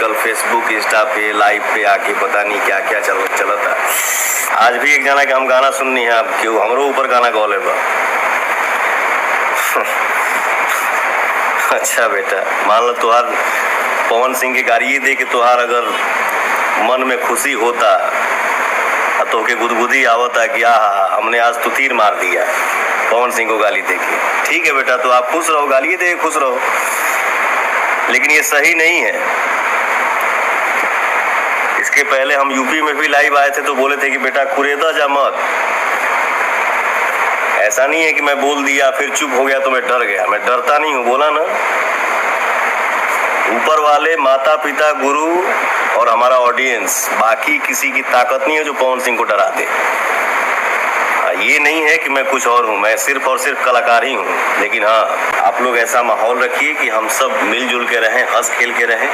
आजकल Facebook Insta पे live पे आके पता नहीं क्या क्या चलता। आज भी एक जना के हम गाना सुननी है, अब क्यों हमरो ऊपर गाना गौले बा। अच्छा बेटा, मान लो तुहार पवन सिंह के गाड़ी दे के तुहार अगर मन में खुशी होता तो के गुदगुदी आवता कि हमने आज तो तीर मार दिया पवन सिंह को गाली दे के। ठीक है बेटा, तो आप खुश रहो, गाली दे खुश रहो, लेकिन ये सही नहीं है। इसके पहले हम यूपी में भी लाइव आए थे तो बोले थे कि बेटा कुरेदा जा मत। ऐसा नहीं है कि मैं बोल दिया फिर चुप हो गया तो मैं डर गया। मैं डरता नहीं हूँ, बोला ना। ऊपर वाले, माता पिता, गुरु और हमारा ऑडियंस, बाकी किसी की ताकत नहीं है जो पवन सिंह को डरा दे। ये नहीं है कि मैं कुछ और हूँ, मैं सिर्फ और सिर्फ कलाकार ही हूँ। लेकिन हाँ, आप लोग ऐसा माहौल रखिए कि हम सब मिलजुल के रहें, हंस खेल के रहें।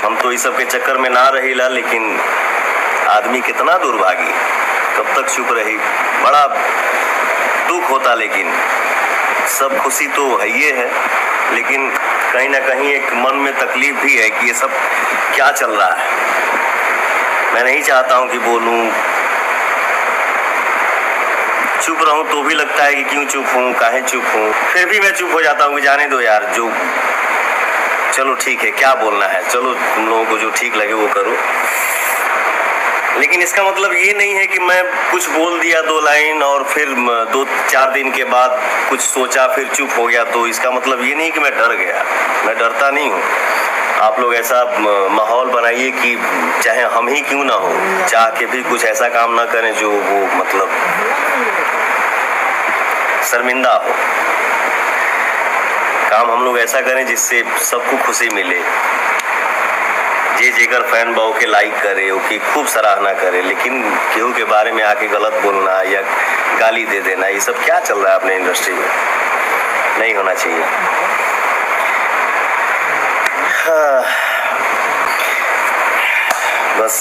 हम तो इस सब के चक्कर में ना रहीला, लेकिन आदमी कितना दुर्भागी, कब तक चुप रही। बड़ा दुख होता, लेकिन सब खुशी तो है ये है, लेकिन कहीं ना कहीं एक मन में तकलीफ भी है कि ये सब क्या चल रहा है। मैं नहीं चाहता हूँ कि बोलूँ, चुप रहूं तो भी लगता है कि क्यों चुप हूँ, काहे चुप हूँ। फिर भी मैं चुप हो जाता हूँ कि जाने दो यार, जो चलो ठीक है, क्या बोलना है, चलो तुम लोगों को जो ठीक लगे वो करो। लेकिन इसका मतलब ये नहीं है कि मैं कुछ बोल दिया 2 लाइन और फिर 2-4 दिन के बाद कुछ सोचा फिर चुप हो गया, तो इसका मतलब ये नहीं कि मैं डर गया। मैं डरता नहीं हूँ। आप लोग ऐसा माहौल बनाइए कि चाहे हम ही क्यों ना हो, चाह के भी कुछ ऐसा काम ना करें जो वो मतलब शर्मिंदा हो। काम हम लोग ऐसा करें जिससे सबको खुशी मिले। जे जेकर फैन बाव के लाइक करे, ओके खूब सराहना करे, लेकिन केहू के बारे में आके गलत बोलना या गाली दे देना, ये सब क्या चल रहा है अपने इंडस्ट्री में, नहीं होना चाहिए। हाँ, बस